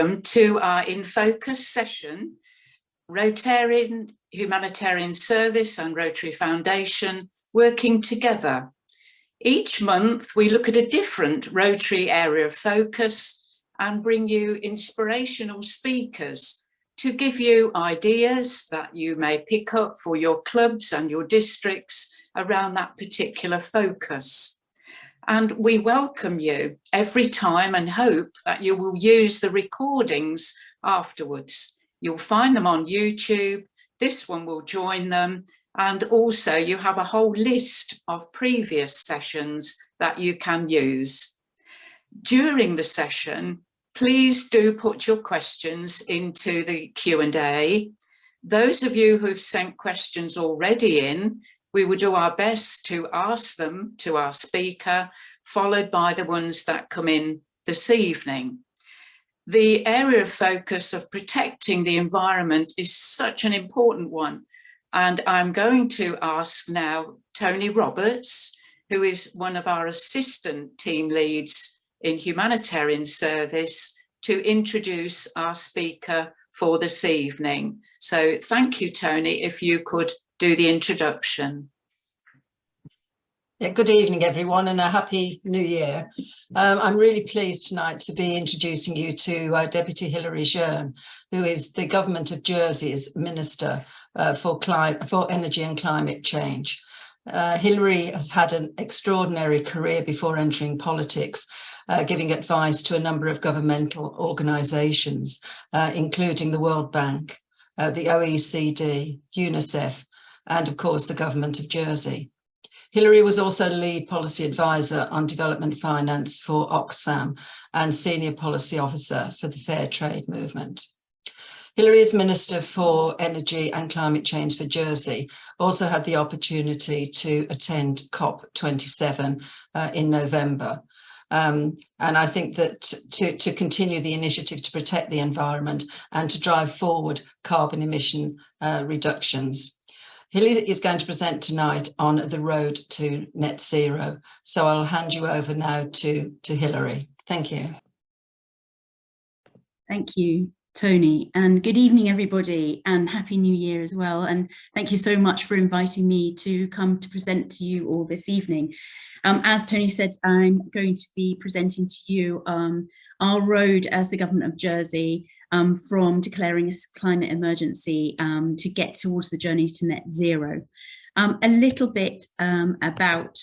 Welcome to our InFocus session, Rotarian Humanitarian Service and Rotary Foundation working together. Each month we look at a different Rotary area of focus and bring you inspirational speakers to give you ideas that you may pick up for your clubs and your districts around that particular focus. And we welcome you every time and hope that you will use the recordings afterwards. You'll find them on YouTube. This one will join them. And also you have a whole list of previous sessions that you can use. During the session, please do put your questions into the Q&A. Those of you who've sent questions already in, we will do our best to ask them to our speaker, followed by the ones that come in this evening. The area of focus of protecting the environment is such an important one. And I'm going to ask now Tony Roberts, who is one of our assistant team leads in humanitarian service, to introduce our speaker for this evening. So thank you, Tony, if you could do the introduction. Yeah, good evening, everyone, and a happy new year. I'm really pleased tonight to be introducing you to Deputy Hilary Jeune, who is the Government of Jersey's Minister for Energy and Climate Change. Hilary has had an extraordinary career before entering politics, giving advice to a number of governmental organisations, including the World Bank, the OECD, UNICEF, and of course the Government of Jersey. Hilary was also lead policy advisor on development finance for Oxfam and senior policy officer for the Fair Trade movement. Hilary is Minister for Energy and Climate Change for Jersey, also had the opportunity to attend COP27 in November. And I think that to continue the initiative to protect the environment and to drive forward carbon emission reductions. Hilary is going to present tonight on the road to net zero. So I'll hand you over now to Hilary. Thank you. Thank you, Tony, and good evening, everybody, and Happy New Year as well. And thank you so much for inviting me to come to present to you all this evening. As Tony said, I'm going to be presenting to you our road as the Government of Jersey from declaring a climate emergency to get towards the journey to net zero. A little bit about,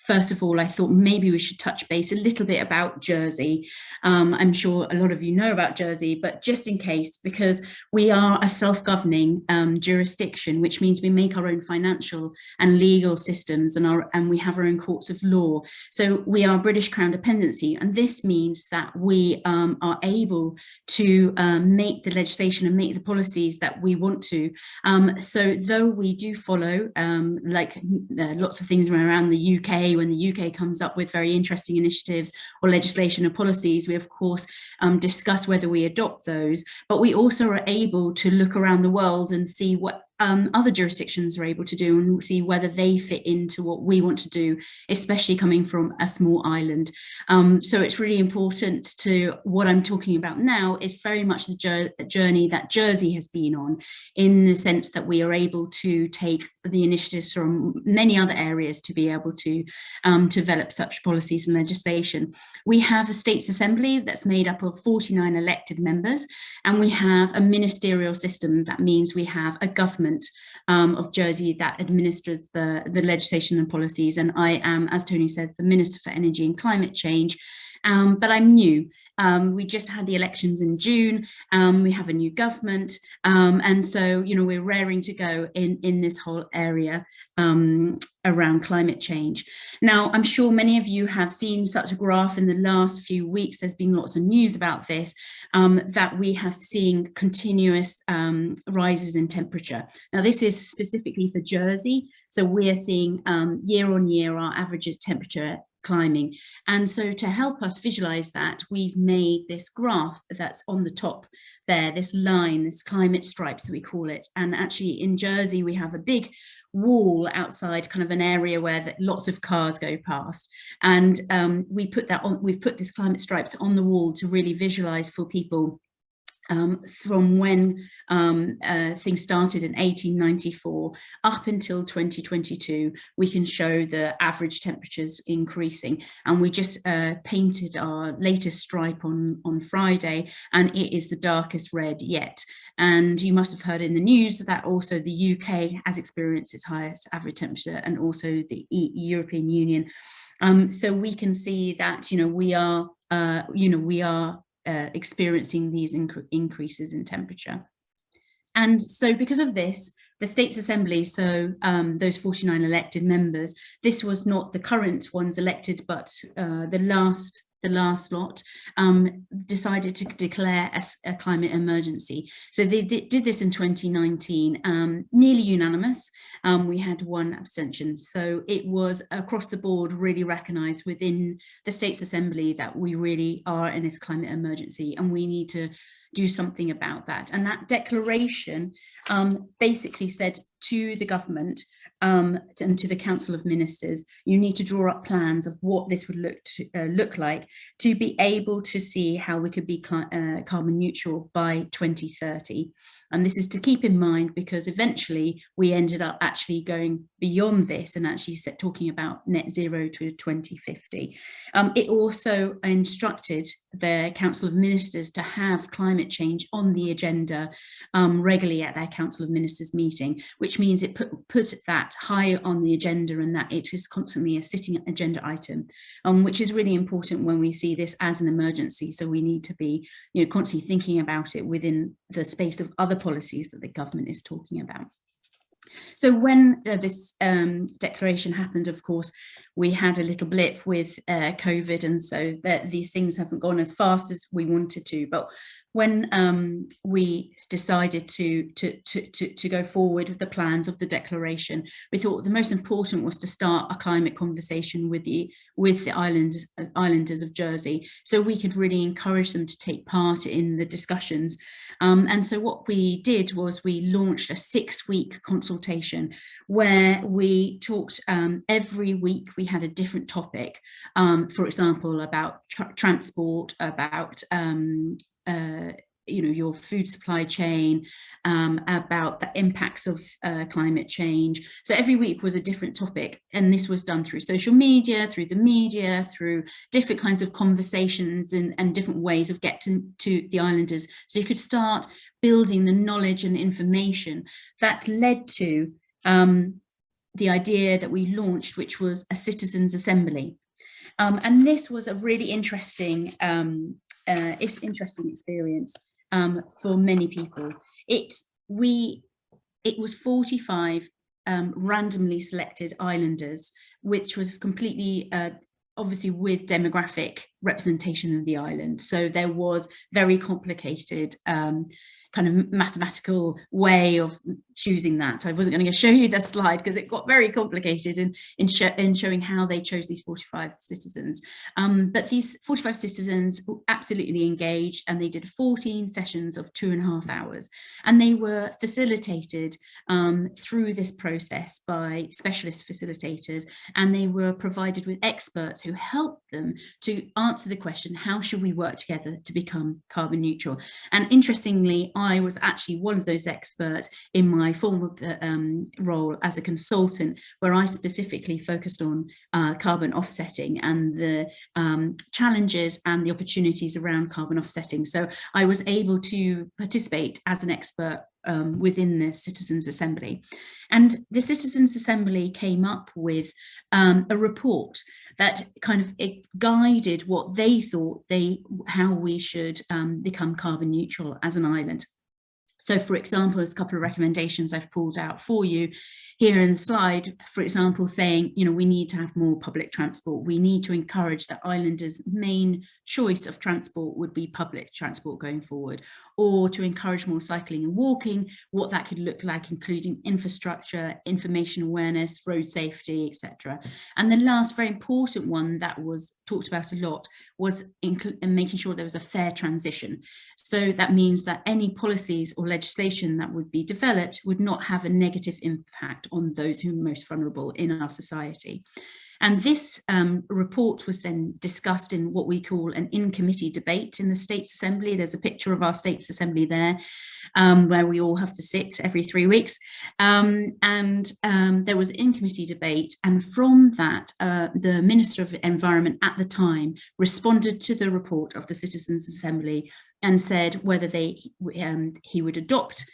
first of all, I thought maybe we should touch base a little bit about Jersey. I'm sure a lot of you know about Jersey, but just in case, because we are a self-governing jurisdiction, which means we make our own financial and legal systems and we have our own courts of law. So we are British Crown dependency, and this means that we are able to make the legislation and make the policies that we want to. So though we do follow, like lots of things around the UK, when the UK comes up with very interesting initiatives or legislation or policies, we of course discuss whether we adopt those, but we also are able to look around the world and see what other jurisdictions are able to do and see whether they fit into what we want to do, especially coming from a small island. So it's really important to what I'm talking about now is very much the journey that Jersey has been on, in the sense that we are able to take the initiatives from many other areas to be able to develop such policies and legislation. We have a States Assembly that's made up of 49 elected members, and we have a ministerial system. That means we have a government of Jersey that administers the legislation and policies, and I am, as Tony says, the Minister for Energy and Climate Change. But I'm new. We just had the elections in June. We have a new government, and so we're raring to go in this whole area around climate change. Now, I'm sure many of you have seen such a graph in the last few weeks. There's been lots of news about this, that we have seen continuous rises in temperature. Now, this is specifically for Jersey. So we're seeing year on year our average temperature climbing. And so to help us visualize that, we've made this graph that's on the top there, this line, this climate stripes, we call it. And actually in Jersey, we have a big wall outside kind of an area where lots of cars go past, and we've put this climate stripes on the wall to really visualize for people from when things started in 1894 up until 2022. We can show the average temperatures increasing, and we just painted our latest stripe on Friday, and it is the darkest red yet. And you must have heard in the news that also the UK has experienced its highest average temperature, and also the European Union. So we can see that, we are experiencing these increases in temperature. And so because of this, the States Assembly, so those 49 elected members, this was not the current ones elected, but the last lot, decided to declare a climate emergency. So they did this in 2019, nearly unanimous. We had one abstention. So it was across the board really recognised within the States Assembly that we really are in this climate emergency, and we need to do something about that. And that declaration basically said to the government and to the Council of Ministers, you need to draw up plans of what this would look like to be able to see how we could be carbon neutral by 2030. And this is to keep in mind, because eventually we ended up actually going beyond this and actually talking about net zero to 2050. It also instructed the Council of Ministers to have climate change on the agenda regularly at their Council of Ministers meeting, which means it put that high on the agenda, and that it is constantly a sitting agenda item, which is really important when we see this as an emergency. So we need to be constantly thinking about it within the space of other policies that the government is talking about. So when this declaration happened, of course, we had a little blip with COVID, and so that these things haven't gone as fast as we wanted to. But when we decided to go forward with the plans of the declaration, we thought the most important was to start a climate conversation with the islanders of Jersey, so we could really encourage them to take part in the discussions. And so what we did was we launched a 6-week consultation where we talked every week. We had a different topic, for example, about transport, about your food supply chain, about the impacts of climate change. So every week was a different topic, and this was done through social media, through the media, through different kinds of conversations and different ways of getting to the islanders. So you could start building the knowledge and information that led to the idea that we launched, which was a citizens' assembly. And this was a really interesting experience for many people. It was 45 randomly selected islanders, which was completely obviously with demographic representation of the island. So there was very complicated kind of mathematical way of choosing that. I wasn't going to show you the slide because it got very complicated in showing how they chose these 45 citizens. But these 45 citizens were absolutely engaged, and they did 14 sessions of 2.5 hours. And they were facilitated through this process by specialist facilitators, and they were provided with experts who helped them to answer the question, how should we work together to become carbon neutral? And interestingly, I was actually one of those experts in my former role as a consultant, where I specifically focused on carbon offsetting and the challenges and the opportunities around carbon offsetting. So I was able to participate as an expert within the Citizens' Assembly. And the Citizens' Assembly came up with a report that kind of guided what they thought how we should become carbon neutral as an island. So, for example, there's a couple of recommendations I've pulled out for you here in the slide, for example, saying, we need to have more public transport. We need to encourage that islanders' main choice of transport would be public transport going forward. or to encourage more cycling and walking, what that could look like, including infrastructure, information awareness, road safety, etc. And the last very important one that was talked about a lot was in making sure there was a fair transition. So that means that any policies or legislation that would be developed would not have a negative impact on those who are most vulnerable in our society. And this report was then discussed in what we call an in-committee debate in the States Assembly. There's a picture of our States Assembly there, where we all have to sit every 3 weeks. There was in-committee debate, and from that, the Minister of Environment at the time responded to the report of the Citizens Assembly and said whether he would adopt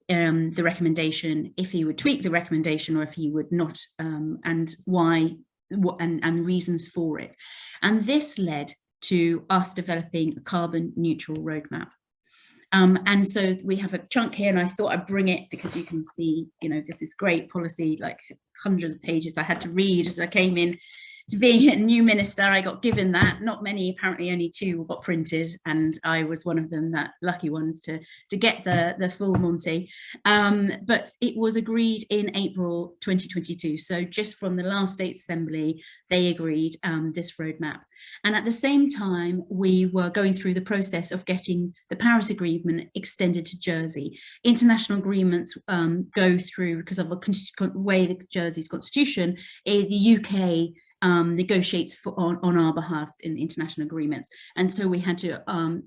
the recommendation, if he would tweak the recommendation, or if he would not, and why, and reasons for it. And this led to us developing a carbon neutral roadmap. And so we have a chunk here, and I thought I'd bring it because you can see, you know, this is great policy, like hundreds of pages I had to read as I came in to being a new minister. I got given that, not many, apparently only 2 got printed, and I was one of them, that lucky ones to get the full Monty. But it was agreed in April 2022. So just from the last State Assembly, they agreed this roadmap. And at the same time, we were going through the process of getting the Paris Agreement extended to Jersey. International agreements go through, because of the way the Jersey's constitution, the UK negotiates on our behalf in international agreements. And so we had to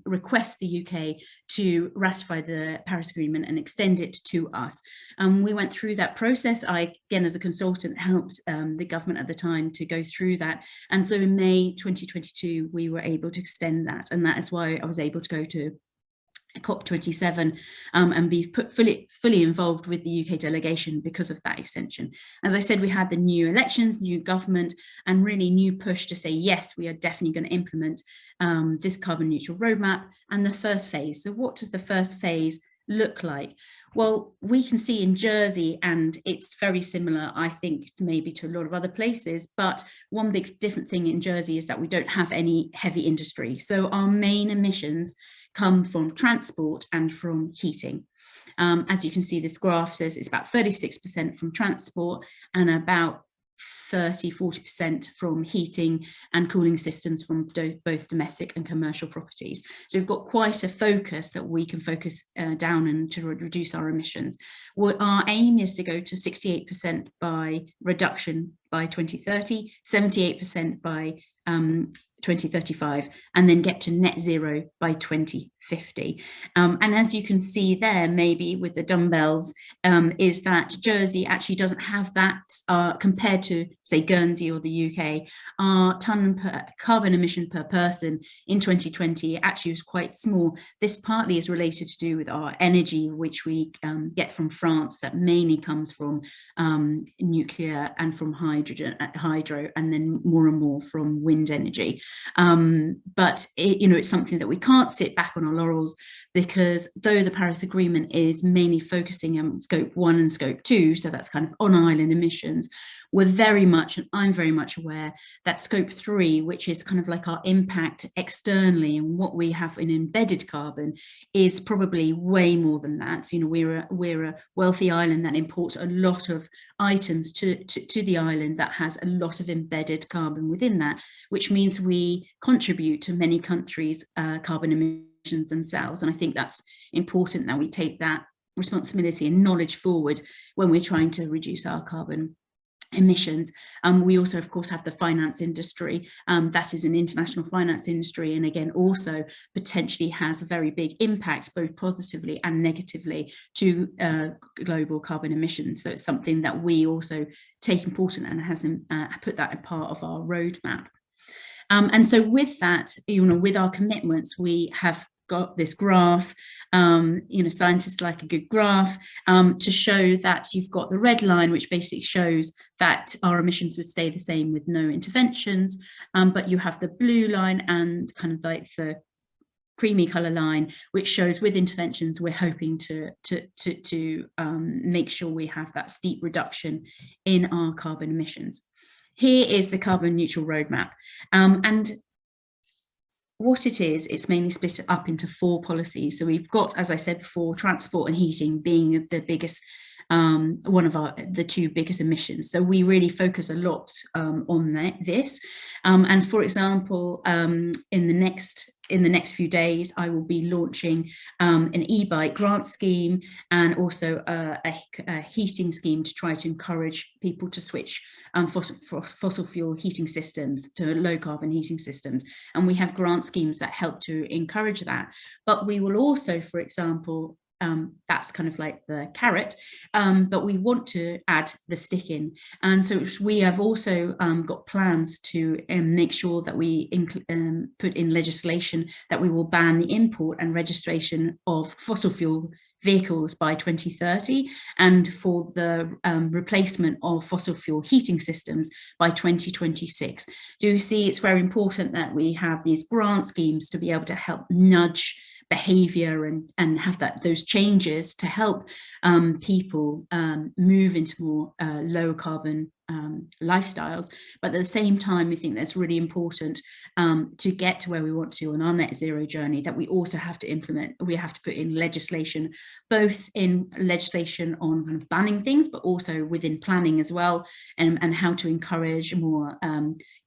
request the UK to ratify the Paris Agreement and extend it to us. We went through that process. I, again, as a consultant, helped the government at the time to go through that. And so in May 2022, we were able to extend that. And that is why I was able to go to COP27 and be fully involved with the UK delegation because of that extension. As I said, we had the new elections, new government, and really new push to say, yes, we are definitely going to implement this carbon neutral roadmap and the first phase. So what does the first phase look like? Well, we can see in Jersey, and it's very similar, I think, maybe to a lot of other places, but one big different thing in Jersey is that we don't have any heavy industry. So our main emissions come from transport and from heating. As you can see, this graph says it's about 36% from transport and about 30–40% from heating and cooling systems from both domestic and commercial properties. So we've got quite a focus that we can focus down and to reduce our emissions. Our aim is to go to 68% by reduction by 2030, 78% by 2035, and then get to net zero by 2050. And as you can see there, maybe with the dumbbells, is that Jersey actually doesn't have that compared to, say, Guernsey or the UK. Our carbon emission per person in 2020 actually was quite small. This partly is related to do with our energy, which we get from France, that mainly comes from nuclear and from hydro, and then more and more from wind energy. But it's something that we can't sit back on our laurels, because though the Paris Agreement is mainly focusing on scope 1 and scope 2, so that's kind of on island emissions, we're very much, and I'm very much aware that scope 3, which is kind of like our impact externally and what we have in embedded carbon, is probably way more than that. We're a wealthy island that imports a lot of items to the island that has a lot of embedded carbon within that, which means we contribute to many countries' carbon emissions themselves. And I think that's important that we take that responsibility and knowledge forward when we're trying to reduce our carbon emissions. We also, of course, have the finance industry. That is an international finance industry, and again also potentially has a very big impact, both positively and negatively, to global carbon emissions. So it's something that we also take important and has put that in part of our roadmap. And so with that, with our commitments, we have got this graph. Scientists like a good graph to show that you've got the red line, which basically shows that our emissions would stay the same with no interventions, but you have the blue line and kind of like the creamy color line, which shows with interventions we're hoping to make sure we have that steep reduction in our carbon emissions. Here is the carbon neutral roadmap, and what it is, it's mainly split up into 4 policies. So we've got, as I said before, transport and heating being the biggest, one of the 2 biggest emissions. So we really focus a lot on this. And for example, in the next few days, I will be launching an e-bike grant scheme and also a heating scheme to try to encourage people to switch fossil fuel heating systems to low carbon heating systems. And we have grant schemes that help to encourage that. But we will also, for example, that's kind of like the carrot, but we want to add the stick in. And so we have also got plans to make sure that we put in legislation that we will ban the import and registration of fossil fuel vehicles by 2030, and for the replacement of fossil fuel heating systems by 2026. So you see, it's very important that we have these grant schemes to be able to help nudge behavior and have those changes to help people move into more low carbon lifestyles. But at the same time, we think that's really important to get to where we want to on our net zero journey, that we also have to implement, we have to put in legislation, both in legislation on kind of banning things, but also within planning as well, and how to encourage more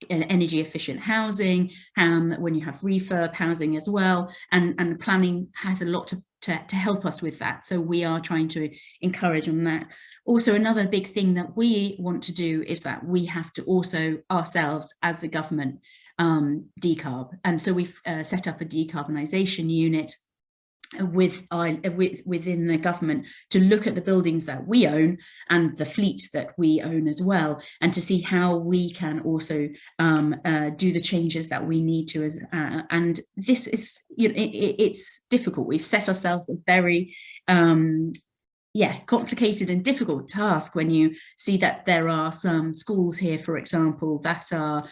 energy efficient housing, when you have refurb housing as well, and planning has a lot to help us with that. So we are trying to encourage on that. Also, another big thing that we want to do is that we have to also ourselves as the government decarb. And so we've set up a decarbonisation unit within the government to look at the buildings that we own and the fleet that we own as well, and to see how we can also do the changes that we need to. And this is, it's difficult. We've set ourselves a very complicated and difficult task when you see that there are some schools here, for example, that are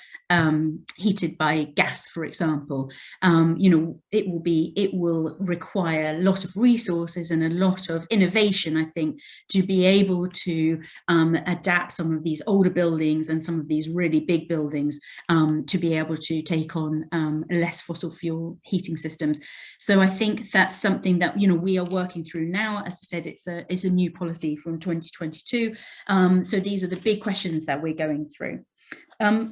heated by gas, for example. It will require a lot of resources and a lot of innovation, I think, to be able to adapt some of these older buildings and some of these really big buildings to be able to take on less fossil fuel heating systems. So I think that's something that we are working through now. As I said, it's a new policy from 2022. So these are the big questions that we're going through.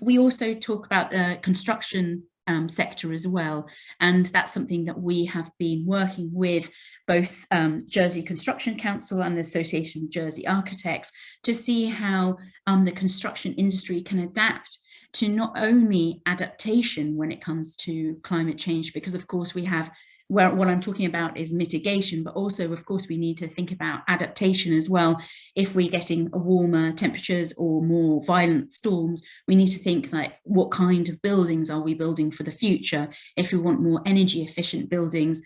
We also talk about the construction sector as well, and that's something that we have been working with both Jersey Construction Council and the Association of Jersey Architects to see how the construction industry can adapt to not only adaptation when it comes to climate change, because of course we have, what I'm talking about is mitigation, but also, of course, we need to think about adaptation as well. If we're getting warmer temperatures or more violent storms, we need to think like, what kind of buildings are we building for the future? If we want more energy efficient buildings,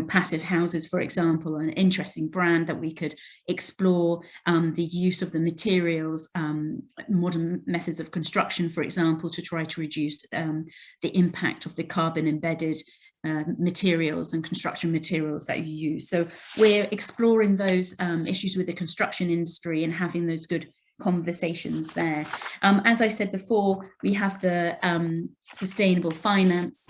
passive houses, for example, an interesting brand that we could explore, the use of the materials, modern methods of construction, for example, to try to reduce the impact of the carbon embedded materials and construction materials that you use. So we're exploring those issues with the construction industry and having those good conversations there. As I said before, we have the sustainable finance,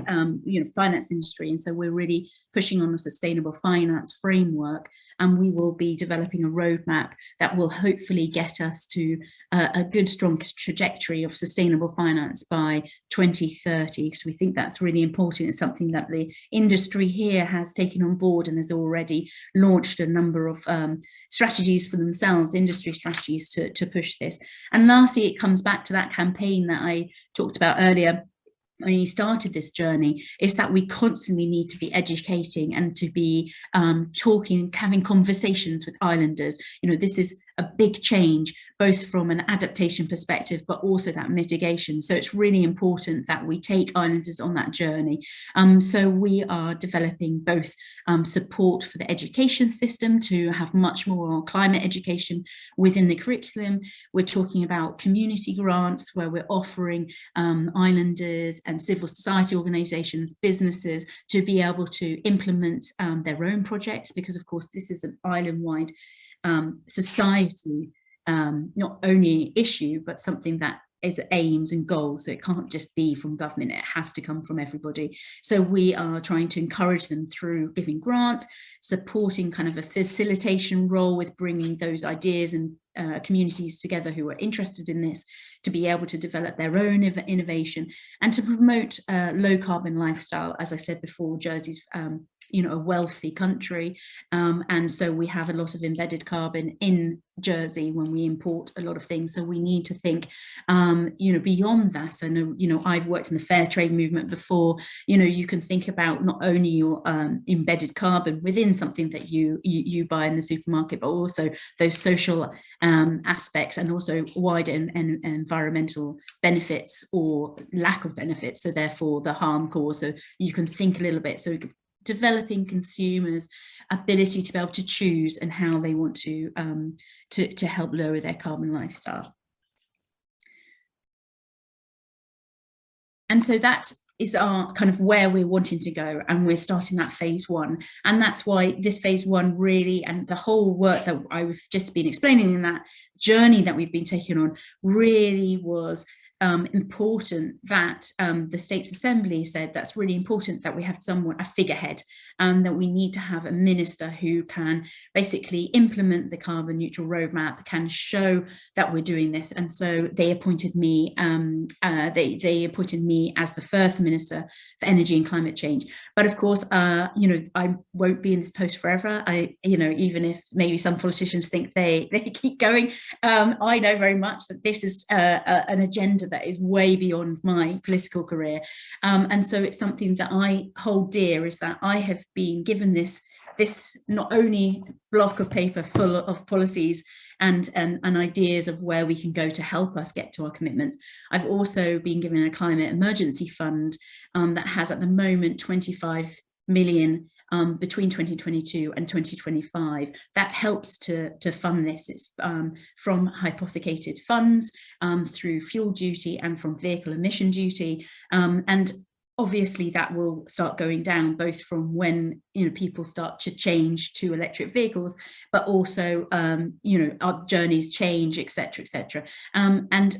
finance industry, and so we're really pushing on a sustainable finance framework, and we will be developing a roadmap that will hopefully get us to a good, strong trajectory of sustainable finance by 2030, because we think that's really important. It's something that the industry here has taken on board and has already launched a number of strategies for themselves, industry strategies to push this. And lastly, it comes back to that campaign that I talked about earlier when you started this journey, is that we constantly need to be educating and to be talking, having conversations with islanders. This is a big change, both from an adaptation perspective, but also that mitigation. So it's really important that we take islanders on that journey. So we are developing both support for the education system to have much more climate education within the curriculum. We're talking about community grants where we're offering islanders and civil society organisations, businesses, to be able to implement their own projects, because of course this is an island-wide society, not only issue, but something that aims and goals. So it can't just be from government, it has to come from everybody. So we are trying to encourage them through giving grants, supporting kind of a facilitation role with bringing those ideas and communities together who are interested in this to be able to develop their own innovation and to promote low carbon lifestyle. As I said before, Jersey's you know, a wealthy country, and so we have a lot of embedded carbon in Jersey when we import a lot of things. So we need to think, you know, beyond that. I know, you know, I've worked in the fair trade movement before. You know, you can think about not only your embedded carbon within something that you buy in the supermarket, but also those social aspects and also wider and environmental benefits or lack of benefits. So therefore the harm caused. So you can think a little bit. So developing consumers' ability to be able to choose and how they want to help lower their carbon lifestyle. And so that is our kind of where we're wanting to go, and we're starting that phase one. And that's why this phase one really, and the whole work that I've just been explaining in that journey that we've been taking on, really was important that the States Assembly said that's really important that we have someone, a figurehead, that we need to have a minister who can basically implement the carbon neutral roadmap, can show that we're doing this. And so they appointed me, they appointed me as the first minister for energy and climate change. But of course, you know, I won't be in this post forever. You know, even if maybe some politicians think they keep going, I know very much that this is an agenda that is way beyond my political career, and so it's something that I hold dear, is that I have been given this not only block of paper full of policies and ideas of where we can go to help us get to our commitments. I've also been given a climate emergency fund that has at the moment 25 million between 2022 and 2025 that helps to fund this. It's from hypothecated funds, through fuel duty and from vehicle emission duty, and obviously that will start going down both from when, you know, people start to change to electric vehicles, but also you know, our journeys change, etc., etc. And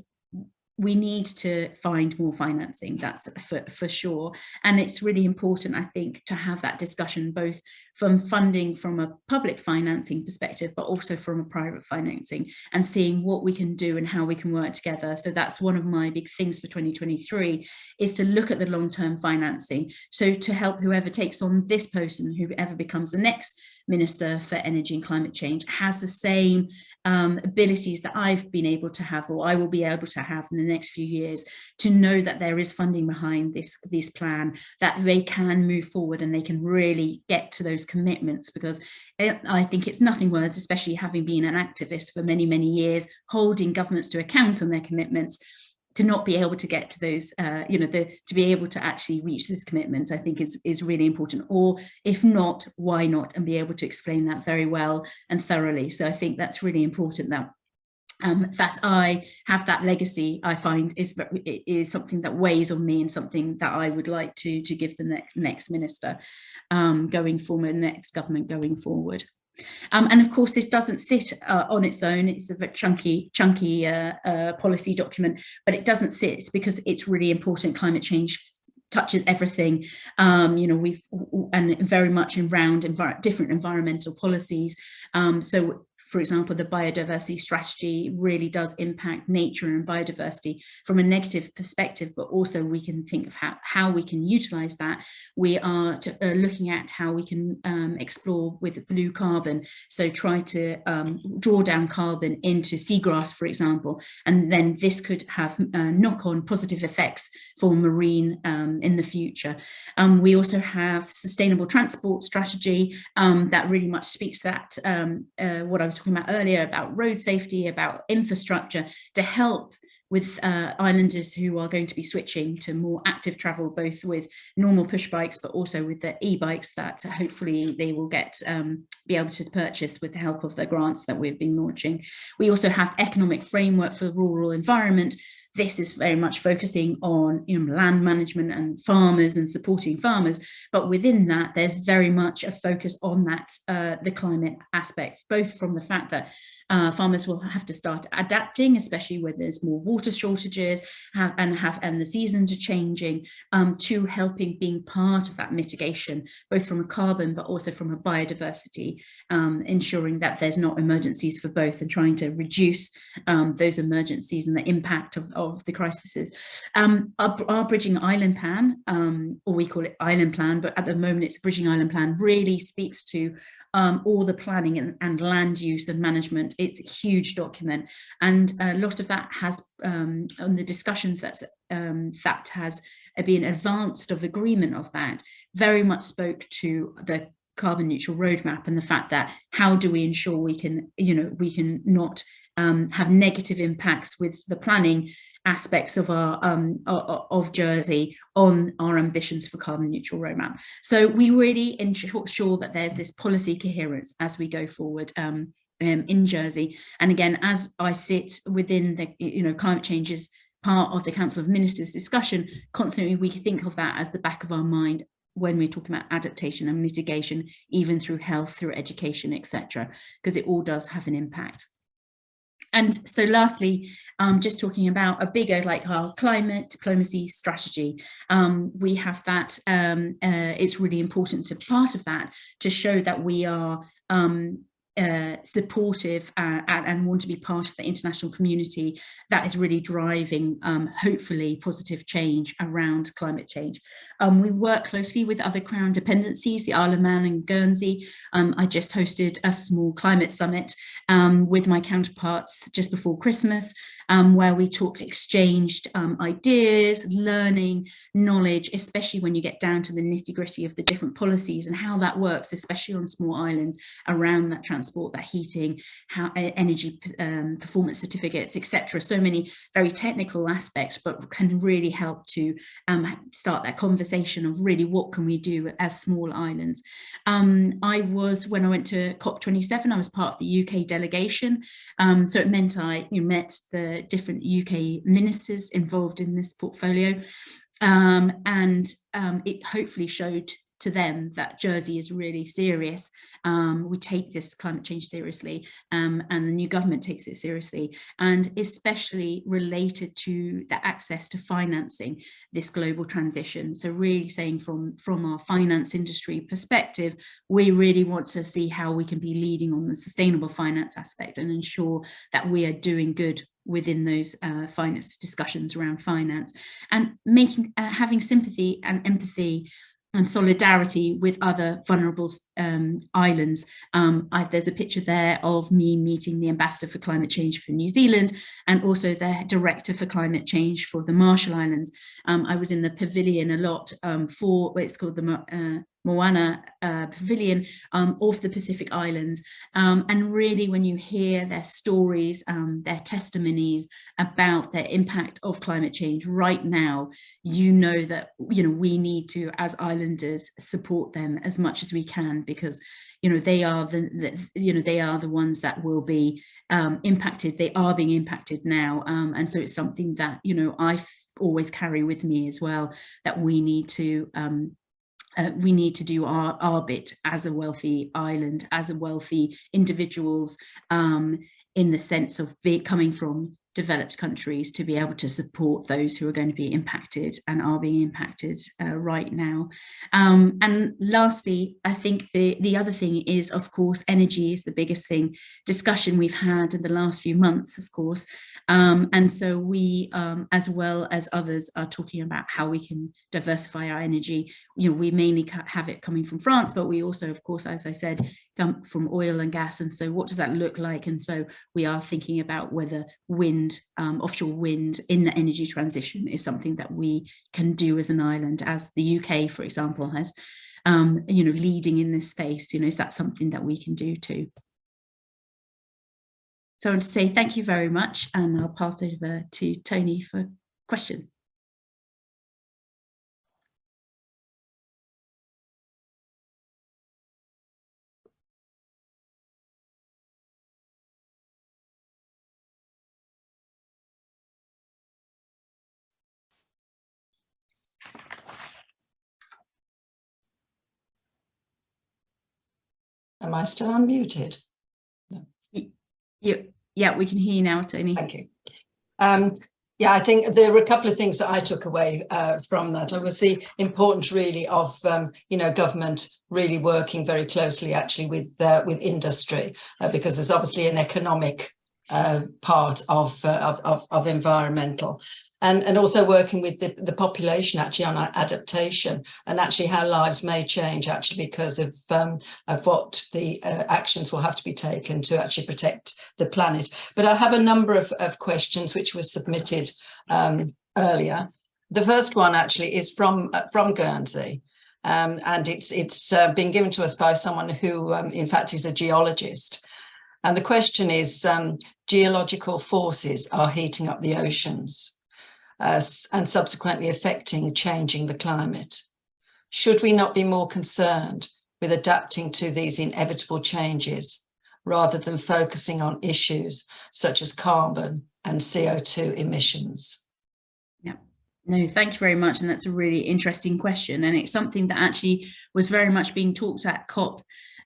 we need to find more financing, that's for sure. And it's really important, I think, to have that discussion both from funding from a public financing perspective, but also from a private financing, and seeing what we can do and how we can work together. So that's one of my big things for 2023, is to look at the long-term financing. So to help whoever takes on this post and whoever becomes the next Minister for Energy and Climate Change has the same abilities that I've been able to have, or I will be able to have in the next few years, to know that there is funding behind this plan, that they can move forward and they can really get to those commitments. Because I think it's nothing worse, especially having been an activist for many, many years, holding governments to account on their commitments, to not be able to get to those, you know, to be able to actually reach those commitments, I think is really important. Or if not, why not? And be able to explain that very well and thoroughly. So I think that's really important, that that I have that legacy. I find is something that weighs on me, and something that I would like to give the next minister going forward, next government going forward. And of course, this doesn't sit on its own. It's a very chunky policy document, but it doesn't sit because it's really important. Climate change touches everything, you know, and very much around different environmental policies. So, for example, the biodiversity strategy really does impact nature and biodiversity from a negative perspective, but also we can think of how we can utilize that. We are looking at how we can explore with blue carbon, so try to draw down carbon into seagrass, for example, and then this could have knock-on positive effects for marine in the future. We also have sustainable transport strategy that really much speaks to that, what I was talking about earlier about road safety, about infrastructure, to help with islanders who are going to be switching to more active travel, both with normal push bikes, but also with the e-bikes that hopefully they will be able to purchase with the help of the grants that we've been launching. We also have economic framework for rural environment, this is very much focusing on, you know, land management and farmers and supporting farmers, but within that there's very much a focus on that the climate aspect, both from the fact that farmers will have to start adapting, especially when there's more water shortages and the seasons are changing, to helping being part of that mitigation, both from a carbon but also from a biodiversity, ensuring that there's not emergencies for both and trying to reduce those emergencies and the impact of the crises. Our Bridging Island Plan, or we call it Island Plan, but at the moment it's a Bridging Island Plan, really speaks to all the planning and land use and management. It's a huge document, and a lot of that has on the discussions that has been advanced of agreement of that very much spoke to the carbon neutral roadmap and the fact that how do we ensure we can, you know, we can not have negative impacts with the planning aspects of our of Jersey on our ambitions for carbon neutral roadmap. So we really ensure that there's this policy coherence as we go forward in Jersey. And again, as I sit within the, you know, climate change is part of the Council of Ministers discussion, constantly we think of that as the back of our mind when we're talking about adaptation and mitigation, even through health, through education, etc., because it all does have an impact. And so lastly, just talking about a bigger, like our climate diplomacy strategy, we have that, it's really important to part of that to show that we are supportive and want to be part of the international community that is really driving, hopefully, positive change around climate change. We work closely with other Crown dependencies, the Isle of Man and Guernsey. I just hosted a small climate summit with my counterparts just before Christmas, where we exchanged ideas, learning, knowledge, especially when you get down to the nitty-gritty of the different policies and how that works, especially on small islands around that transport, that heating, how energy performance certificates, etc. So many very technical aspects, but can really help to start that conversation of really what can we do as small islands. When I went to COP27, I was part of the UK delegation, so it meant I met the different UK ministers involved in this portfolio, and it hopefully showed to them that Jersey is really serious. We take this climate change seriously, and the new government takes it seriously, and especially related to the access to financing this global transition. So really saying from our finance industry perspective, we really want to see how we can be leading on the sustainable finance aspect and ensure that we are doing good within those finance discussions around finance, and making having sympathy and empathy and solidarity with other vulnerable islands. There's a picture there of me meeting the Ambassador for Climate Change for New Zealand and also the Director for Climate Change for the Marshall Islands. I was in the pavilion a lot for, it's called the Moana Pavilion of the Pacific Islands, and really when you hear their stories, their testimonies about their impact of climate change right now, you know that we need to, as islanders, support them as much as we can, because they are they are the ones that will be impacted. They are being impacted now, and so it's something that I always carry with me as well, that we need to do our bit as a wealthy island, as a wealthy individuals, in the sense of coming from developed countries, to be able to support those who are going to be impacted and are being impacted right now. And lastly, I think the other thing is, of course, energy is the biggest discussion we've had in the last few months, of course. And so we, as well as others, are talking about how we can diversify our energy. We mainly have it coming from France, but we also, of course, as I said, come from oil and gas. And so what does that look like? And so we are thinking about whether wind, offshore wind in the energy transition is something that we can do as an island, as the UK, for example, has, leading in this space. Is that something that we can do too? So I want to say thank you very much, and I'll pass over to Tony for questions. Am I still unmuted? No. Yeah, we can hear you now, Tony. Thank you. Yeah, I think there were a couple of things that I took away from that. It was the importance really of government really working very closely actually with industry, because there's obviously an economic part of environmental, and also working with the population actually on adaptation, and actually how lives may change actually because of what the actions will have to be taken to actually protect the planet. But I have a number of questions which were submitted earlier. The first one actually is from Guernsey, and it's been given to us by someone who in fact is a geologist. And the question is, geological forces are heating up the oceans and subsequently changing the climate. Should we not be more concerned with adapting to these inevitable changes rather than focusing on issues such as carbon and CO2 emissions? Yeah. No, thank you very much. And that's a really interesting question. And it's something that actually was very much being talked at COP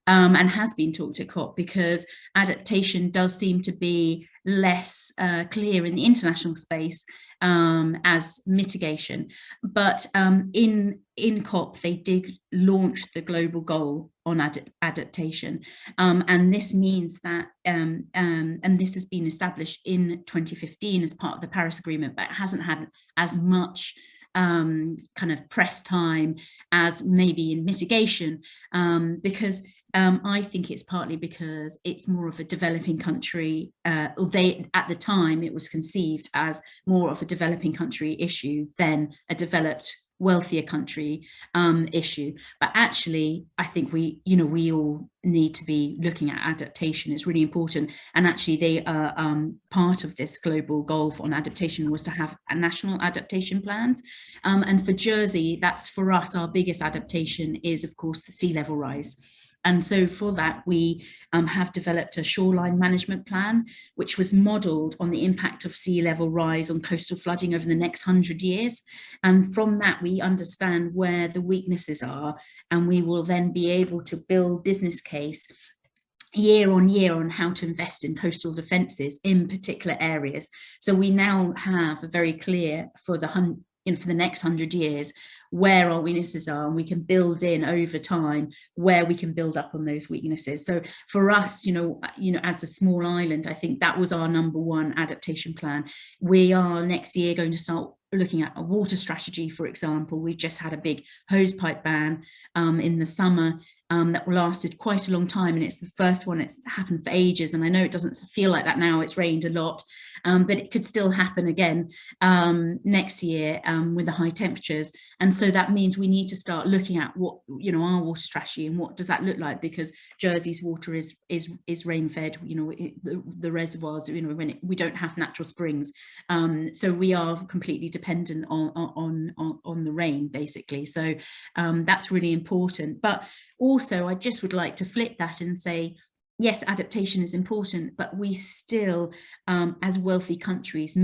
and has been talked at COP, because adaptation does seem to be less clear in the international space as mitigation. But in COP, they did launch the global goal on adaptation. And this means that, and this has been established in 2015 as part of the Paris Agreement, but it hasn't had as much kind of press time as maybe in mitigation, because I think it's partly because it's more of a developing country, at the time it was conceived as more of a developing country issue than a developed wealthier country issue. But actually I think we all need to be looking at adaptation. It's really important, and actually they are part of this global goal on adaptation was to have a national adaptation plans, and for Jersey, that's for us our biggest adaptation is of course the sea level rise. And so for that, we have developed a shoreline management plan, which was modelled on the impact of sea level rise on coastal flooding over the next 100 years. And from that, we understand where the weaknesses are, and we will then be able to build business case year on year on how to invest in coastal defences in particular areas. So we now have a very clear for the next 100 years where our weaknesses are, and we can build in over time where we can build up on those weaknesses. So for us, as a small island, I think that was our number one adaptation plan. We are next year going to start looking at a water strategy, for example. We've just had a big hosepipe ban in the summer that lasted quite a long time, and it's the first one it's happened for ages. And I know it doesn't feel like that now, it's rained a lot, but it could still happen again next year with the high temperatures. And so that means we need to start looking at what, our water strategy and what does that look like, because Jersey's water is rain fed, the reservoirs, when we don't have natural springs. So we are completely dependent on the rain, basically. So that's really important. But also, I just would like to flip that and say, yes, adaptation is important, but we still, as wealthy countries,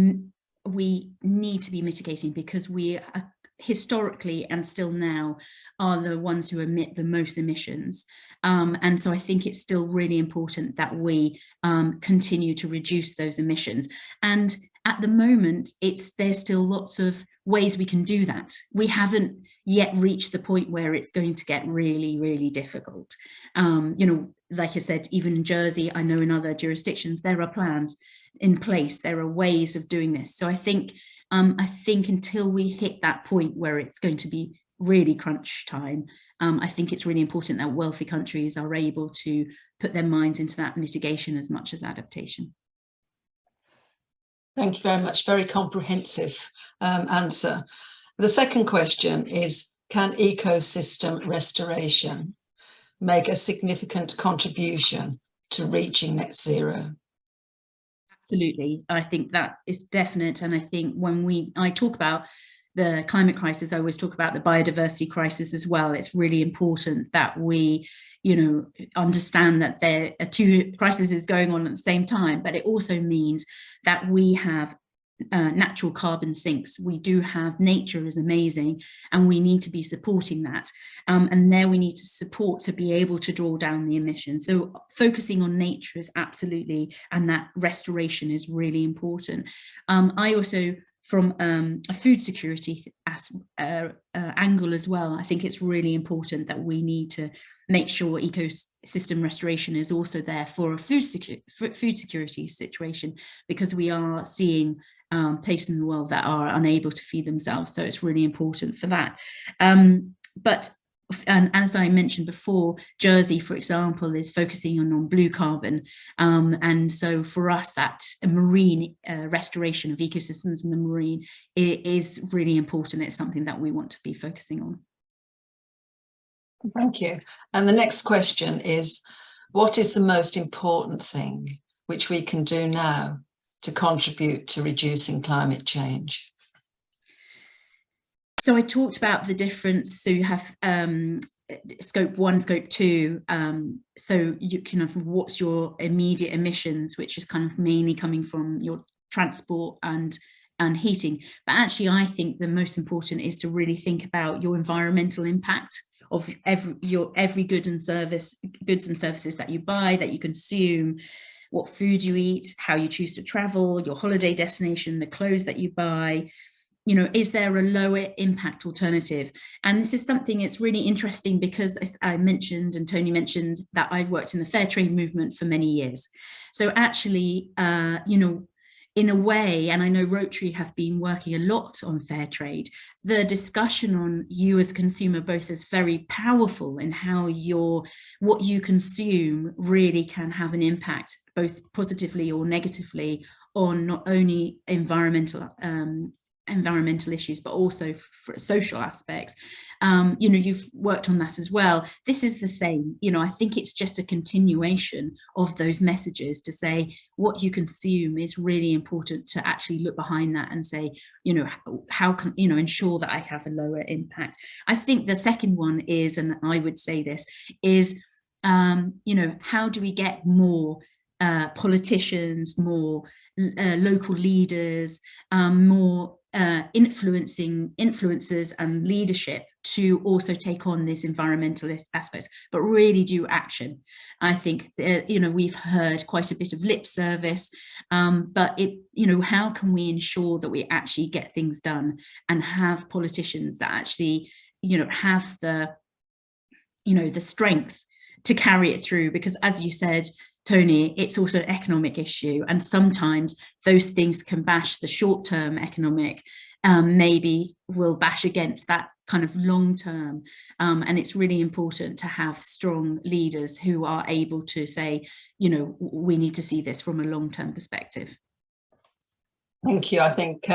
we need to be mitigating, because we are historically and still now are the ones who emit the most emissions. And so I think it's still really important that we continue to reduce those emissions. And at the moment, there's still lots of ways we can do that. We haven't yet reached the point where it's going to get really, really difficult. Like I said, even in Jersey, I know in other jurisdictions, there are plans in place. There are ways of doing this. So I think until we hit that point where it's going to be really crunch time, I think it's really important that wealthy countries are able to put their minds into that mitigation as much as adaptation. Thank you very much. Very comprehensive answer. The second question is, can ecosystem restoration make a significant contribution to reaching net zero? Absolutely. I think that is definite. And I think when I talk about the climate crisis, I always talk about the biodiversity crisis as well. It's really important that we, understand that there are two crises going on at the same time, but it also means that we have natural carbon sinks. We do have, nature is amazing, and we need to be supporting that. And there we need to support to be able to draw down the emissions. So focusing on nature is absolutely, and that restoration is really important. I also, from a food security angle as well, I think it's really important that we need to make sure ecosystem restoration is also there for a food security situation, because we are seeing places in the world that are unable to feed themselves. So it's really important for that. And as I mentioned before, Jersey, for example, is focusing on blue carbon. And so for us, that marine restoration of ecosystems in the marine is really important. It's something that we want to be focusing on. Thank you. And the next question is, what is the most important thing which we can do now to contribute to reducing climate change? So I talked about the difference. So you have scope 1, scope 2. So you kind of, what's your immediate emissions, which is kind of mainly coming from your transport and heating. But actually, I think the most important is to really think about your environmental impact of every goods and services that you buy, that you consume, what food you eat, how you choose to travel, your holiday destination, the clothes that you buy. You know, is there a lower impact alternative? And this is something that's really interesting, because as I mentioned, and Tony mentioned, that I've worked in the fair trade movement for many years. So actually, you know, in a way, and I know Rotary have been working a lot on fair trade, the discussion on you as a consumer both is very powerful in how what you consume really can have an impact, both positively or negatively, on not only environmental issues, but also for social aspects. You know, you've worked on that as well. This is the same. You know, I think it's just a continuation of those messages to say what you consume is really important, to actually look behind that and say, you know, how can, you know, ensure that I have a lower impact. I think the second one is, and I would say this, is, you know, how do we get more politicians, more local leaders, more influencers and leadership to also take on this environmentalist aspects, but really do action. I think you know, we've heard quite a bit of lip service, but you know, how can we ensure that we actually get things done and have politicians that actually, you know, have the, you know, the strength to carry it through? Because as you said, Tony, it's also an economic issue, and sometimes those things can bash the short-term economic, maybe will bash against that kind of long-term, and it's really important to have strong leaders who are able to say, you know, we need to see this from a long-term perspective. Thank you. I think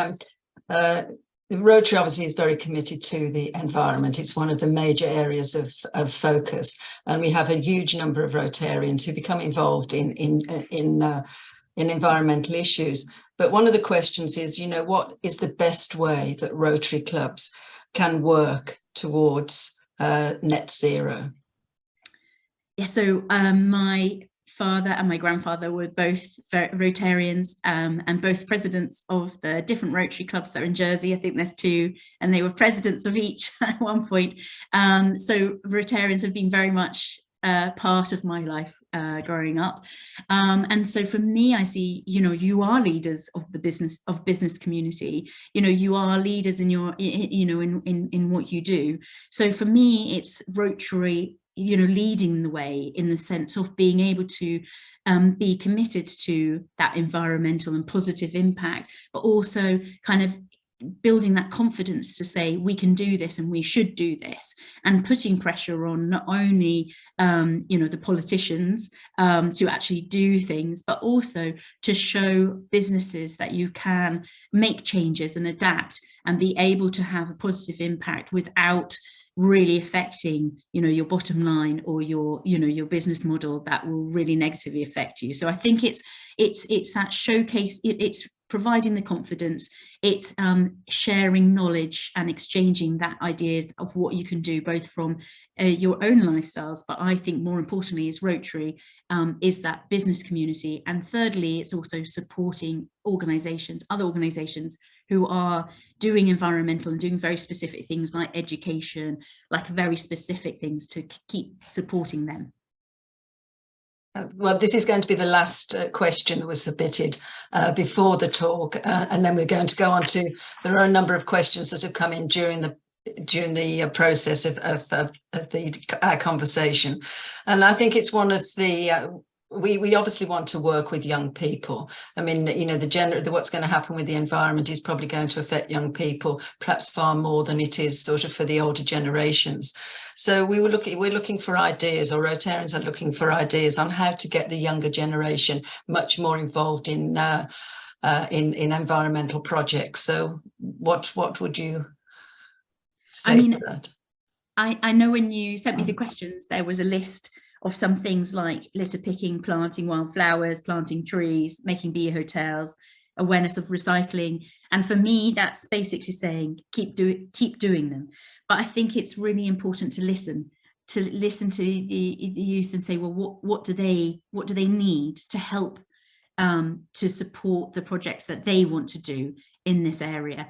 Rotary obviously is very committed to the environment. It's one of the major areas of focus, and we have a huge number of Rotarians who become involved in environmental issues. But one of the questions is, you know, what is the best way that Rotary clubs can work towards net zero? Yeah, so my father and my grandfather were both Rotarians, and both presidents of the different Rotary clubs that are in Jersey. I think there's 2, and they were presidents of each at one point. So Rotarians have been very much part of my life growing up. And so for me, I see, you know, you are leaders of the business community. You know, you are leaders in your, you know, in what you do. So for me, it's Rotary, you know, leading the way in the sense of being able to be committed to that environmental and positive impact, but also kind of building that confidence to say we can do this and we should do this, and putting pressure on not only you know, the politicians to actually do things, but also to show businesses that you can make changes and adapt and be able to have a positive impact without really affecting, you know, your bottom line or your, you know, your business model that will really negatively affect you. So I think it's that showcase, it's providing the confidence, it's sharing knowledge and exchanging that ideas of what you can do, both from your own lifestyles, but I think more importantly is Rotary, is that business community. And thirdly, it's also supporting organisations, other organisations who are doing environmental and doing very specific things like education, like very specific things to keep supporting them. Well, this is going to be the last question that was submitted before the talk, and then we're going to go on to, there are a number of questions that have come in during the process of our conversation, and I think it's one of the we obviously want to work with young people. I mean, you know, what's going to happen with the environment is probably going to affect young people perhaps far more than it is sort of for the older generations. So we're looking for ideas, or Rotarians are looking for ideas on how to get the younger generation much more involved in environmental projects. So what would you say to that? I know when you sent me the questions, there was a list of some things like litter picking, planting wildflowers, planting trees, making bee hotels, awareness of recycling. And for me, that's basically saying keep doing them. But I think it's really important to listen to the youth and say, well, what do they need to help to support the projects that they want to do in this area.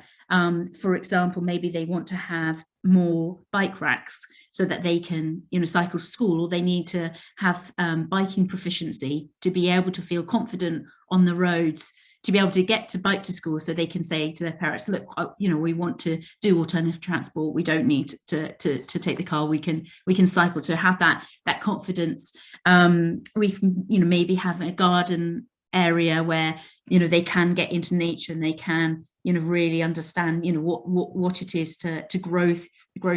For example, maybe they want to have more bike racks so that they can, you know, cycle to school, or they need to have biking proficiency to be able to feel confident on the roads, to be able to get to bike to school, so they can say to their parents, look, you know, we want to do alternative transport, we don't need to take the car, we can cycle, to have that confidence. We can, you know, maybe have a garden area where, you know, they can get into nature and they can, you know, really understand, you know, what it is to grow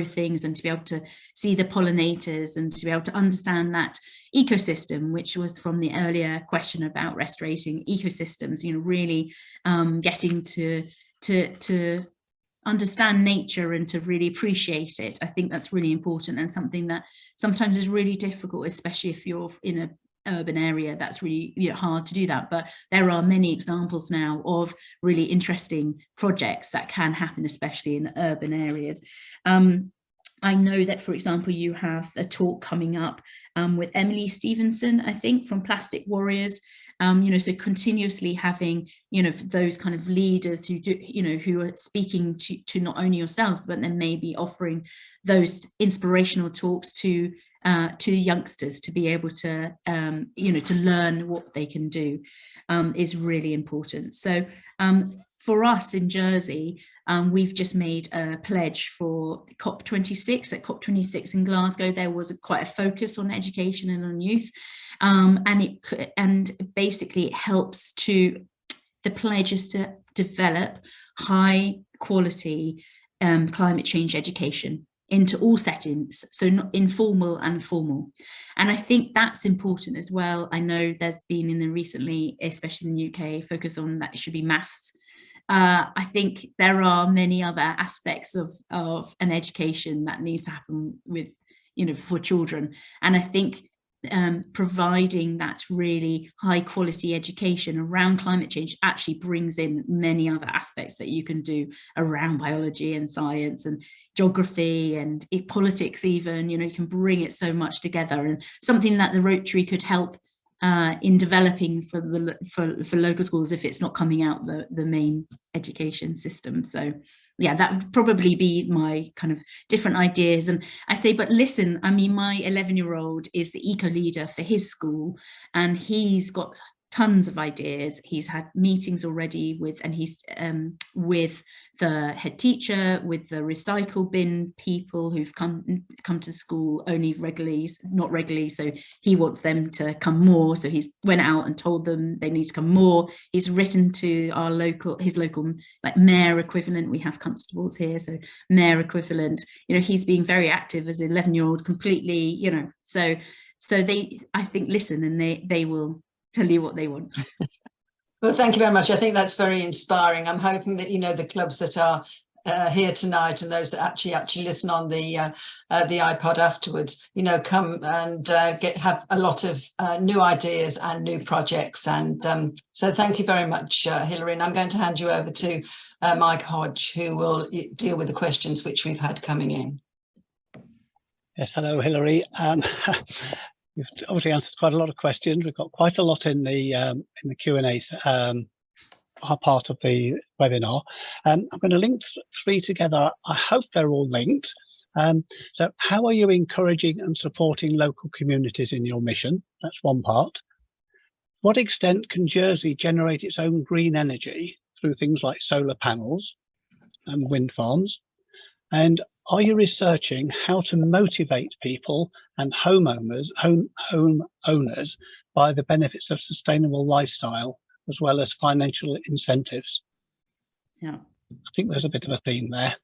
things, and to be able to see the pollinators, and to be able to understand that ecosystem, which was from the earlier question about restoring ecosystems, you know, really getting to understand nature and to really appreciate it. I think that's really important, and something that sometimes is really difficult, especially if you're in a urban area. That's really, you know, hard to do that, but there are many examples now of really interesting projects that can happen, especially in urban areas. I know that, for example, you have a talk coming up with Emily Stevenson, I think, from Plastic Warriors. You know, so continuously having, you know, those kind of leaders who do, you know, who are speaking to not only yourselves, but then maybe offering those inspirational talks to youngsters to be able to, you know, to learn what they can do is really important. So for us in Jersey, we've just made a pledge for COP26. At COP26 in Glasgow, there was quite a focus on education and on youth, and basically it helps to, the pledge is to develop high quality climate change education into all settings, so not informal and formal. And I think that's important as well. I know there's been in the recently, especially in the UK, focus on that it should be maths. I think there are many other aspects of an education that needs to happen with, you know, for children. And I think providing that really high quality education around climate change actually brings in many other aspects that you can do around biology and science and geography and politics even, you know, you can bring it so much together, and something that the Rotary could help in developing for local schools if it's not coming out the main education system. So yeah, that would probably be my kind of different ideas. And I say, but listen, I mean, my 11-year-old is the eco leader for his school, and he's got tons of ideas. He's had meetings already with, and he's with the head teacher, with the recycle bin people who've come to school only regularly, not regularly, so he wants them to come more. So he's went out and told them they need to come more. He's written to his local like mayor equivalent. We have constables here, so mayor equivalent. You know, he's being very active as an 11-year-old, completely. You know, so they, I think, listen, and they will tell you what they want. Well, thank you very much. I think that's very inspiring. I'm hoping that, you know, the clubs that are here tonight and those that actually listen on the iPod afterwards, you know, come and have a lot of new ideas and new projects. And so thank you very much, Hilary. And I'm going to hand you over to Mike Hodge, who will deal with the questions which we've had coming in. Yes, hello, Hilary. You've obviously answered quite a lot of questions. We've got quite a lot in the Q&A part of the webinar. I'm going to link three together. I hope they're all linked. So how are you encouraging and supporting local communities in your mission? That's one part. To what extent can Jersey generate its own green energy through things like solar panels and wind farms? And are you researching how to motivate people and homeowners by the benefits of sustainable lifestyle as well as financial incentives? Yeah, I think there's a bit of a theme there.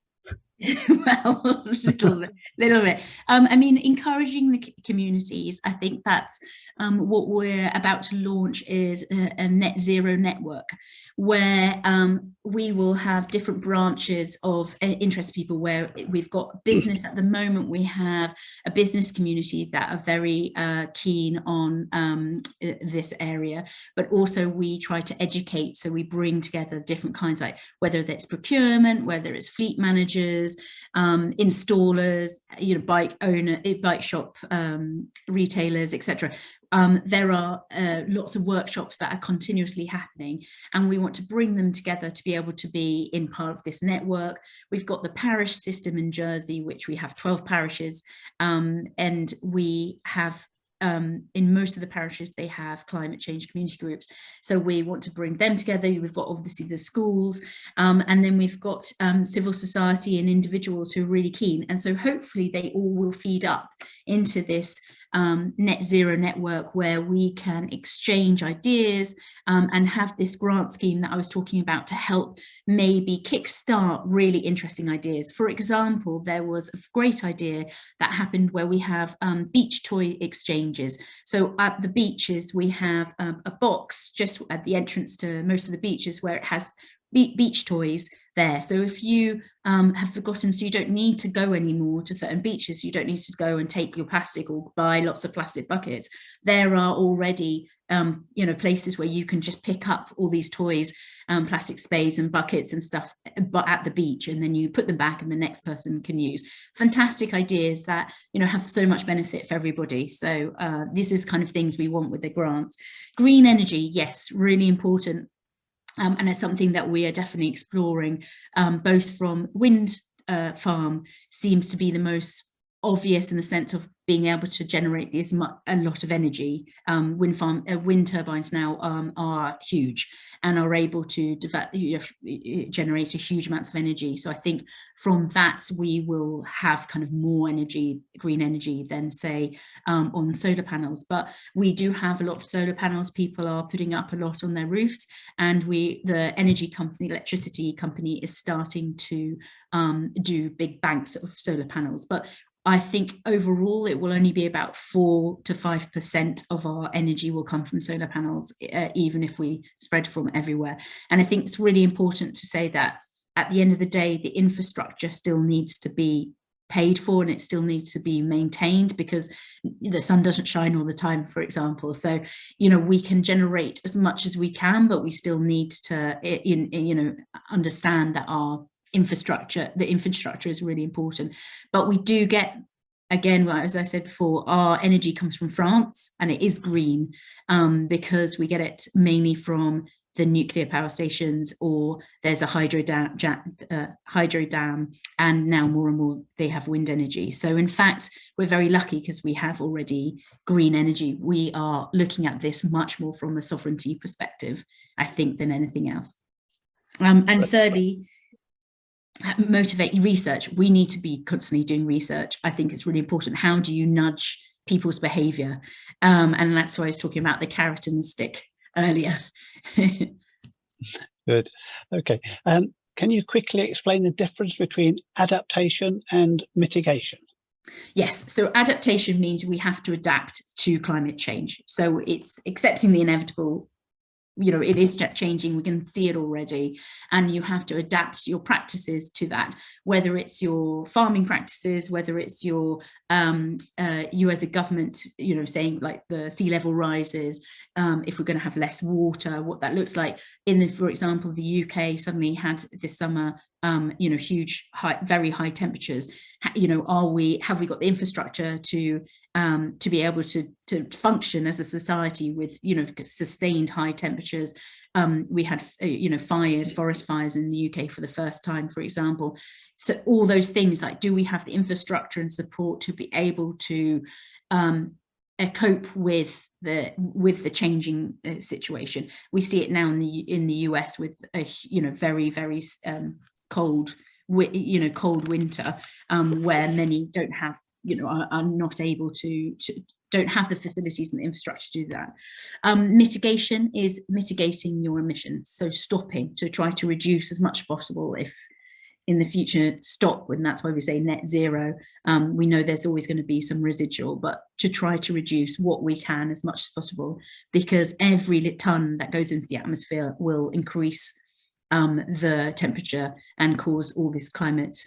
Well, a little bit. I mean, encouraging the communities, I think that's what we're about to launch is a net zero network where we will have different branches of interest people, where we've got business at the moment. We have a business community that are very keen on this area, but also we try to educate. So we bring together different kinds, like whether that's procurement, whether it's fleet managers, installers, you know, bike shop retailers, etc. There are lots of workshops that are continuously happening, and we want to bring them together to be able to be in part of this network. We've got the parish system in Jersey, which we have 12 parishes, and we have in most of the parishes, they have climate change community groups. So we want to bring them together. We've got obviously the schools, and then we've got civil society and individuals who are really keen. And so hopefully they all will feed up into this net zero network where we can exchange ideas and have this grant scheme that I was talking about to help maybe kickstart really interesting ideas. For example, there was a great idea that happened where we have beach toy exchanges. So at the beaches, we have a box just at the entrance to most of the beaches where it has beach toys there. So if you have forgotten, so you don't need to go anymore to certain beaches, you don't need to go and take your plastic or buy lots of plastic buckets. There are already you know, places where you can just pick up all these toys, plastic spades and buckets and stuff, but at the beach, and then you put them back and the next person can use. Fantastic ideas that, you know, have so much benefit for everybody. So this is kind of things we want with the grants. Green energy, yes, really important. And it's something that we are definitely exploring, both from wind farm seems to be the most obvious in the sense of being able to generate a lot of energy. Wind turbines now are huge and are able to generate a huge amounts of energy. So I think from that we will have kind of more energy, green energy, than say on solar panels. But we do have a lot of solar panels. People are putting up a lot on their roofs, and the energy company, electricity company, is starting to do big banks of solar panels. But I think overall it will only be about 4 to 5% of our energy will come from solar panels, even if we spread from everywhere. And I think it's really important to say that at the end of the day, the infrastructure still needs to be paid for and it still needs to be maintained, because the sun doesn't shine all the time, for example. So, you know, we can generate as much as we can, but we still need to, you know, understand that the infrastructure is really important. But we do get, again, as I said before, our energy comes from France, and it is green because we get it mainly from the nuclear power stations, or there's a hydro dam, and now more and more they have wind energy. So in fact, we're very lucky because we have already green energy. We are looking at this much more from a sovereignty perspective, I think, than anything else. And thirdly, motivate research. We need to be constantly doing research. I think it's really important. How do you nudge people's behavior? And that's why I was talking about the carrot and stick earlier. Good. Okay. Can you quickly explain the difference between adaptation and mitigation? Yes. So adaptation means we have to adapt to climate change. So it's accepting the inevitable you know, it is changing. We can see it already, and you have to adapt your practices to that, whether it's your farming practices, whether it's your you as a government, you know, saying like the sea level rises, if we're going to have less water, what that looks like. For example, the UK suddenly had this summer, you know, huge, very high temperatures. You know, have we got the infrastructure to be able to function as a society with, you know, sustained high temperatures? We had, you know, forest fires in the UK for the first time, for example. So all those things, like, do we have the infrastructure and support to be able to cope with the changing situation? We see it now in the US with a, you know, very, very cold winter, where many don't have, you know, are not able to don't have the facilities and the infrastructure to do that. Mitigation is mitigating your emissions, so stopping, to try to reduce as much as possible. If in the future stop, and that's why we say net zero, we know there's always going to be some residual, but to try to reduce what we can as much as possible, because every tonne that goes into the atmosphere will increase the temperature and cause all this climate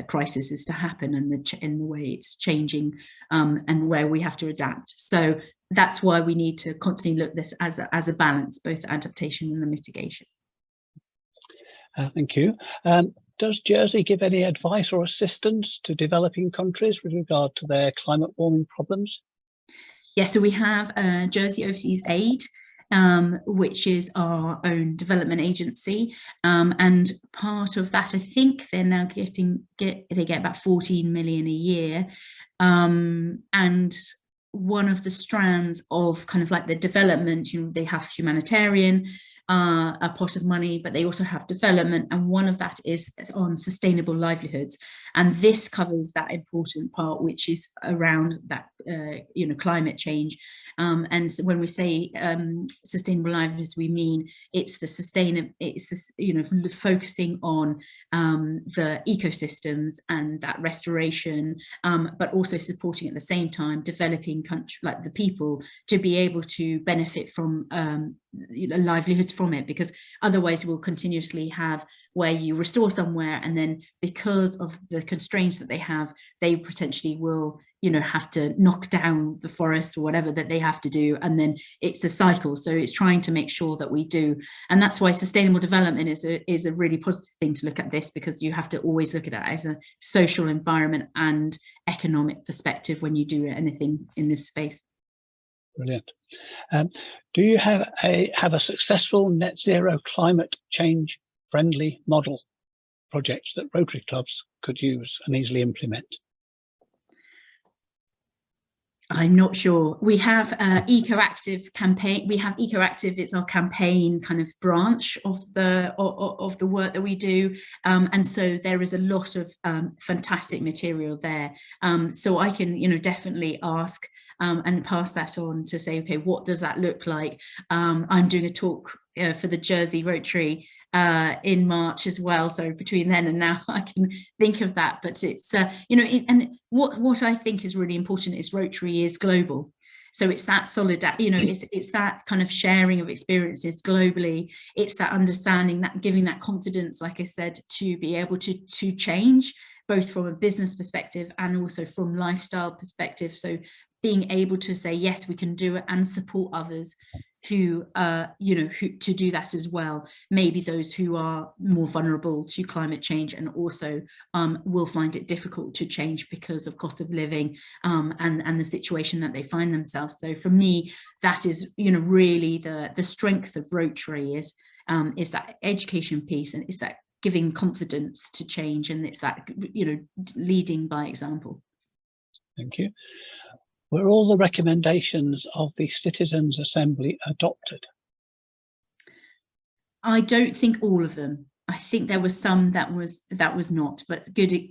crisis to happen, and in the way it's changing, and where we have to adapt. So that's why we need to constantly look at this as a balance, both adaptation and the mitigation. Thank you. Does Jersey give any advice or assistance to developing countries with regard to their climate warming problems? Yeah, so we have Jersey Overseas Aid, which is our own development agency, and part of that, I think they're now they get about 14 million a year, and one of the strands of kind of like the development, you know, they have humanitarian, a pot of money, but they also have development, and one of that is on sustainable livelihoods, and this covers that important part, which is around that you know, climate change, and so when we say sustainable livelihoods, we mean it's this, you know, focusing on the ecosystems and that restoration, but also supporting at the same time developing country, like the people, to be able to benefit from you know, livelihoods from it, because otherwise we'll continuously have where you restore somewhere, and then because of the constraints that they have, they potentially will, you know, have to knock down the forest or whatever that they have to do, and then it's a cycle. So it's trying to make sure that we do, and that's why sustainable development is a really positive thing to look at this, because you have to always look at it as a social, environment and economic perspective when you do anything in this space. Brilliant. Do you have a successful net zero climate change friendly model projects that Rotary clubs could use and easily implement? I'm not sure. We have EcoActive campaign. We have EcoActive. It's our campaign kind of branch of the work that we do, and so there is a lot of fantastic material there. So I can, you know, definitely ask and pass that on to say, okay, what does that look like? I'm doing a talk for the Jersey Rotary in March as well, so between then and now I can think of that. But it's you know, and what I think is really important is Rotary is global, so it's that solidarity, you know, it's that kind of sharing of experiences globally, it's that understanding, that giving that confidence, like I said, to be able to change, both from a business perspective and also from lifestyle perspective. So being able to say, yes, we can do it, and support others who, you know, who to do that as well. Maybe those who are more vulnerable to climate change, and also will find it difficult to change because of cost of living, and the situation that they find themselves. So for me, that is, you know, really the strength of Rotary is that education piece, and it's that giving confidence to change, and it's that, you know, leading by example. Thank you. Were all the recommendations of the Citizens' Assembly adopted? I don't think all of them. I think there was some that was not, but good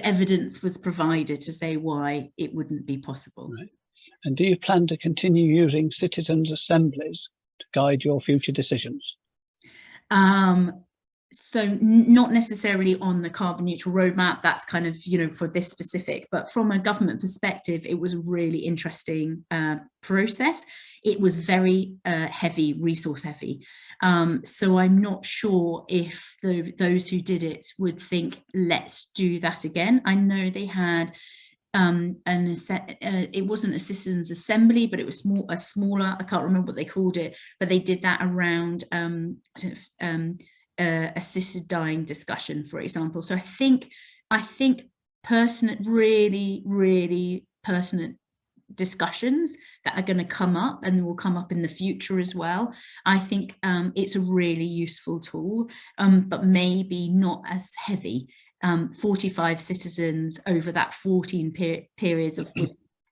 evidence was provided to say why it wouldn't be possible. Right. And do you plan to continue using citizens' assemblies to guide your future decisions? So not necessarily on the carbon neutral roadmap, that's kind of, for this specific, but from a government perspective, it was a really interesting process. It was very heavy, resource heavy. So I'm not sure if those who did it would think, let's do that again. I know they had it wasn't a citizens assembly, but it was a smaller, I can't remember what they called it, but they did that around assisted dying discussion, for example. So I think really pertinent discussions that are going to come up and will come up in the future as well. I think it's a really useful tool, but maybe not as heavy. 45 citizens over that 14 periods of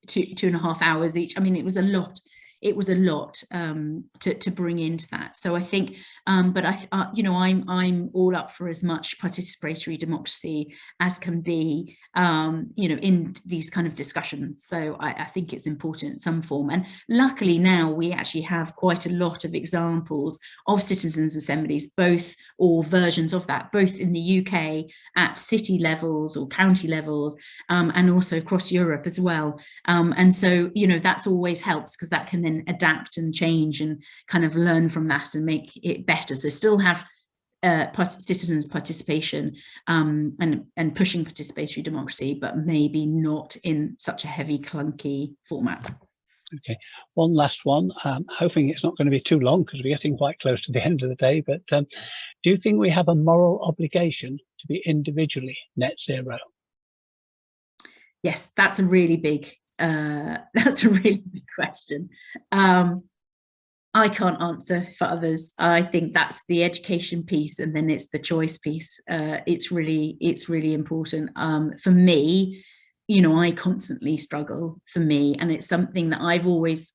2.5 hours each. I mean, it was a lot. It was a lot to bring into that. So I think, but I'm all up for as much participatory democracy as can be, in these kind of discussions. So I think it's important in some form. And luckily now we actually have quite a lot of examples of citizens' assemblies, or versions of that, both in the UK at city levels or county levels, and also across Europe as well. And so, that's always helps, because that can then adapt and change and kind of learn from that and make it better. So still have citizens' participation and pushing participatory democracy, but maybe not in such a heavy, clunky format. Okay, one last one. Hoping it's not going to be too long, because we're getting quite close to the end of the day. But do you think we have a moral obligation to be individually net zero? Yes, that's a really big question. I can't answer for others. I think that's the education piece, and then it's the choice piece. It's really important. For me, I constantly struggle, and it's something that I've always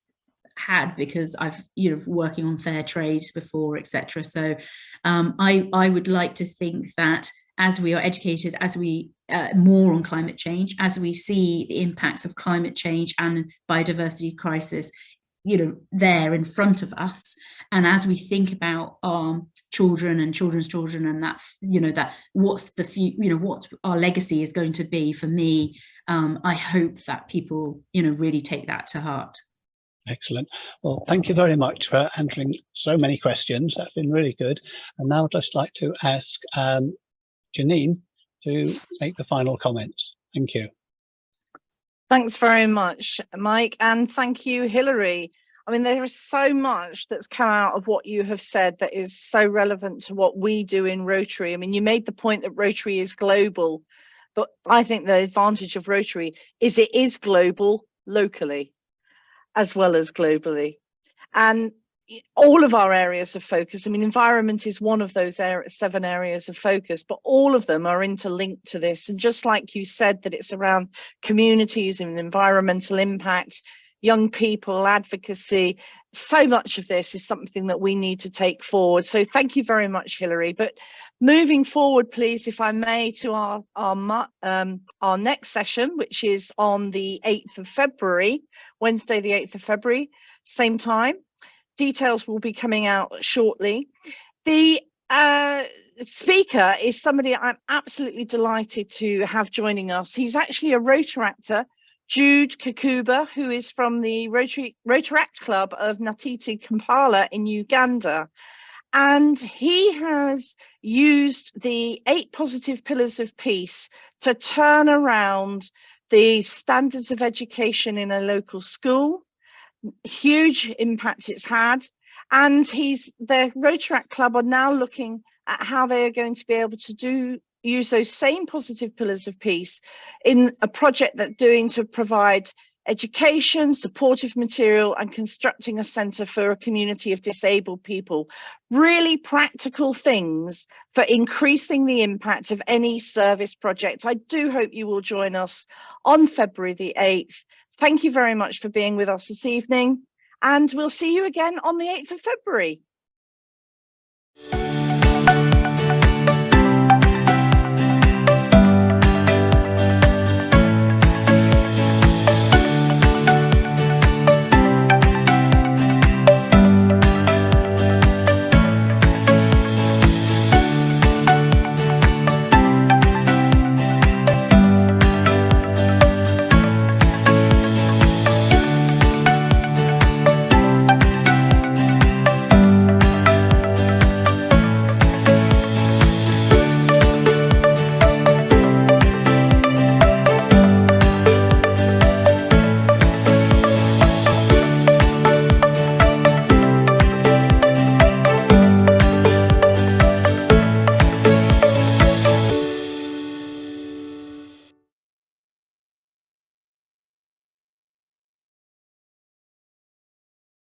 had, because I've working on fair trade before, etc. So I would like to think that as we are educated, as we more on climate change, as we see the impacts of climate change and biodiversity crisis, there in front of us, and as we think about our children and children's children, and that that what's the future, what our legacy is going to be. For me, I hope that people really take that to heart. Excellent. Well, thank you very much for answering so many questions. That's been really good. And now I'd just like to ask Jeune to make the final comments. Thank you. Thanks very much, Mike, and thank you, Hilary. I mean, there is so much that's come out of what you have said that is so relevant to what we do in Rotary. I mean, you made the point that Rotary is global, but I think the advantage of Rotary is it is global locally as well as globally. And all of our areas of focus, I mean, environment is one of those 7 areas of focus, but all of them are interlinked to this. And just like you said, that it's around communities and environmental impact, young people, advocacy, so much of this is something that we need to take forward. So thank you very much, Hilary. But moving forward, please, if I may, to our next session, which is on the 8th of February, Wednesday, the 8th of February, same time. Details will be coming out shortly. The speaker is somebody I'm absolutely delighted to have joining us. He's actually a Rotaractor, Jude Kakuba, who is from the Rotaract Club of Natiti, Kampala in Uganda. And he has used the 8 positive pillars of peace to turn around the standards of education in a local school. Huge impact it's had, and the Rotaract Club are now looking at how they are going to be able to use those same positive pillars of peace in a project they're doing to provide education, supportive material, and constructing a centre for a community of disabled people. Really practical things for increasing the impact of any service project. I do hope you will join us on February the 8th. Thank you very much for being with us this evening, and we'll see you again on the 8th of February.